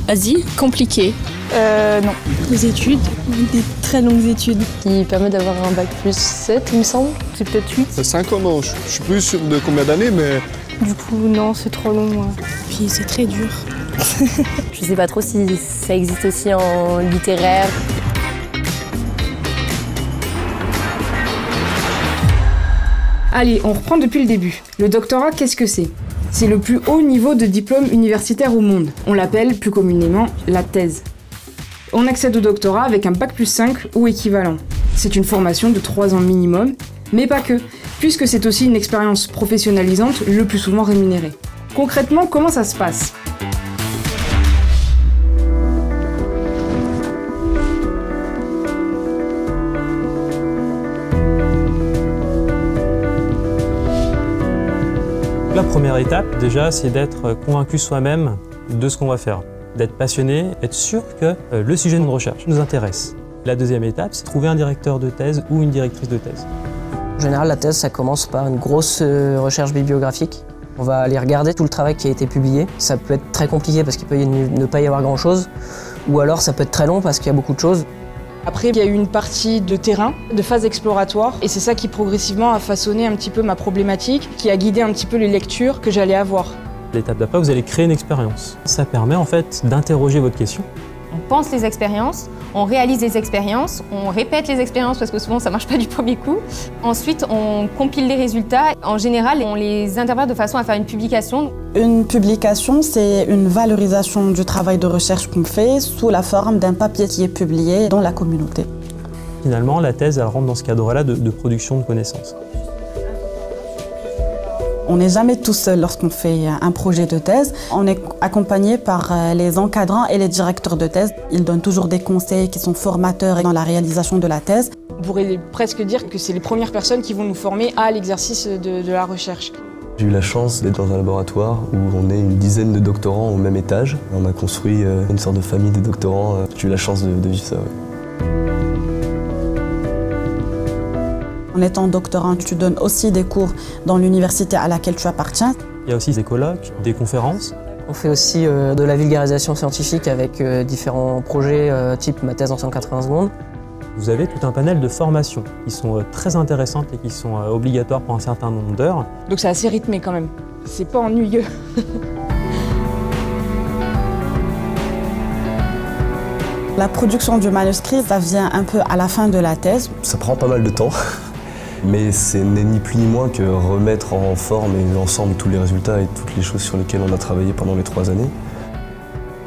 Vas-y, compliqué. Non. Des études, des très longues études. Qui permet d'avoir un bac plus 7, il me semble. C'est peut-être 8. 5 ans, non, je suis plus sûr de combien d'années, mais... Du coup, non, c'est trop long. Puis c'est très dur. Je sais pas trop si ça existe aussi en littéraire. Allez, on reprend depuis le début. Le doctorat, qu'est-ce que c'est? C'est le plus haut niveau de diplôme universitaire au monde. On l'appelle plus communément la thèse. On accède au doctorat avec un bac plus 5 ou équivalent. C'est une formation de 3 ans minimum, mais pas que, puisque c'est aussi une expérience professionnalisante le plus souvent rémunérée. Concrètement, comment ça se passe? La première étape, déjà, c'est d'être convaincu soi-même de ce qu'on va faire. D'être passionné, être sûr que le sujet de notre recherche nous intéresse. La deuxième étape, c'est trouver un directeur de thèse ou une directrice de thèse. En général, la thèse, ça commence par une grosse recherche bibliographique. On va aller regarder tout le travail qui a été publié. Ça peut être très compliqué parce qu'il peut ne pas y avoir grand-chose, ou alors ça peut être très long parce qu'il y a beaucoup de choses. Après, il y a eu une partie de terrain, de phase exploratoire, et c'est ça qui progressivement a façonné un petit peu ma problématique, qui a guidé un petit peu les lectures que j'allais avoir. L'étape d'après, vous allez créer une expérience. Ça permet en fait d'interroger votre question. On pense les expériences, on réalise les expériences, on répète les expériences parce que souvent ça marche pas du premier coup. Ensuite, on compile les résultats. En général, on les interprète de façon à faire une publication. Une publication, c'est une valorisation du travail de recherche qu'on fait sous la forme d'un papier qui est publié dans la communauté. Finalement, la thèse, elle rentre dans ce cadre-là de production de connaissances. On n'est jamais tout seul lorsqu'on fait un projet de thèse. On est accompagné par les encadrants et les directeurs de thèse. Ils donnent toujours des conseils qui sont formateurs dans la réalisation de la thèse. On pourrait presque dire que c'est les premières personnes qui vont nous former à l'exercice de la recherche. J'ai eu la chance d'être dans un laboratoire où on est une dizaine de doctorants au même étage. On a construit une sorte de famille de doctorants. J'ai eu la chance de vivre ça. Ouais. En étant doctorant, tu donnes aussi des cours dans l'université à laquelle tu appartiens. Il y a aussi des colloques, des conférences. On fait aussi de la vulgarisation scientifique avec différents projets type ma thèse en 180 secondes. Vous avez tout un panel de formations qui sont très intéressantes et qui sont obligatoires pour un certain nombre d'heures. Donc c'est assez rythmé quand même. C'est pas ennuyeux. La production du manuscrit, ça vient un peu à la fin de la thèse. Ça prend pas mal de temps. Mais ce n'est ni plus ni moins que remettre en forme et ensemble tous les résultats et toutes les choses sur lesquelles on a travaillé pendant les 3 années.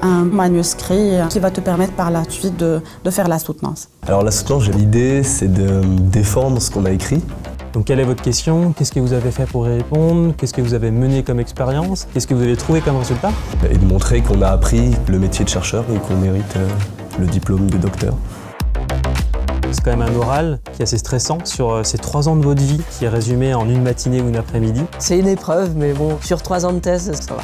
Un manuscrit qui va te permettre par la suite de faire la soutenance. Alors la soutenance, l'idée c'est de défendre ce qu'on a écrit. Donc quelle est votre question? Qu'est-ce que vous avez fait pour y répondre? Qu'est-ce que vous avez mené comme expérience? Qu'est-ce que vous avez trouvé comme résultat? Et de montrer qu'on a appris le métier de chercheur et qu'on mérite le diplôme de docteur. C'est quand même un oral qui est assez stressant sur ces 3 ans de votre vie qui est résumé en une matinée ou une après-midi. C'est une épreuve, mais bon, sur 3 ans de thèse, ça va.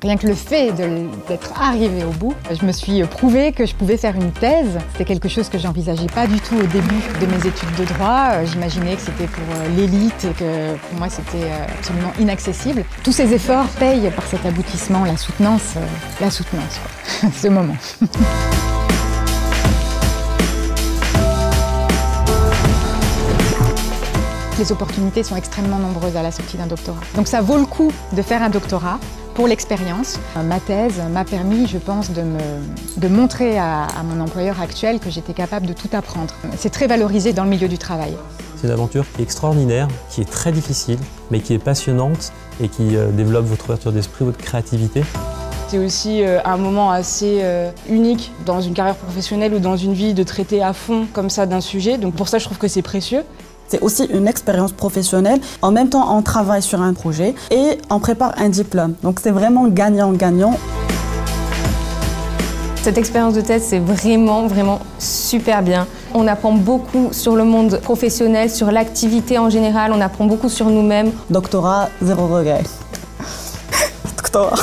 Rien que le fait d'être arrivée au bout, je me suis prouvé que je pouvais faire une thèse. C'était quelque chose que j'envisageais pas du tout au début de mes études de droit. J'imaginais que c'était pour l'élite et que pour moi c'était absolument inaccessible. Tous ces efforts payent par cet aboutissement, la soutenance quoi. Ce moment. Les opportunités sont extrêmement nombreuses à la sortie d'un doctorat. Donc ça vaut le coup de faire un doctorat pour l'expérience. Ma thèse m'a permis, je pense, de montrer à mon employeur actuel que j'étais capable de tout apprendre. C'est très valorisé dans le milieu du travail. C'est une aventure qui est extraordinaire, qui est très difficile, mais qui est passionnante et qui développe votre ouverture d'esprit, votre créativité. C'est aussi un moment assez unique dans une carrière professionnelle ou dans une vie de traiter à fond comme ça d'un sujet. Donc pour ça, je trouve que c'est précieux. C'est aussi une expérience professionnelle. En même temps, on travaille sur un projet et on prépare un diplôme. Donc c'est vraiment gagnant-gagnant. Cette expérience de thèse, c'est vraiment super bien. On apprend beaucoup sur le monde professionnel, sur l'activité en général, on apprend beaucoup sur nous-mêmes. Doctorat, 0 regret. Doctorat.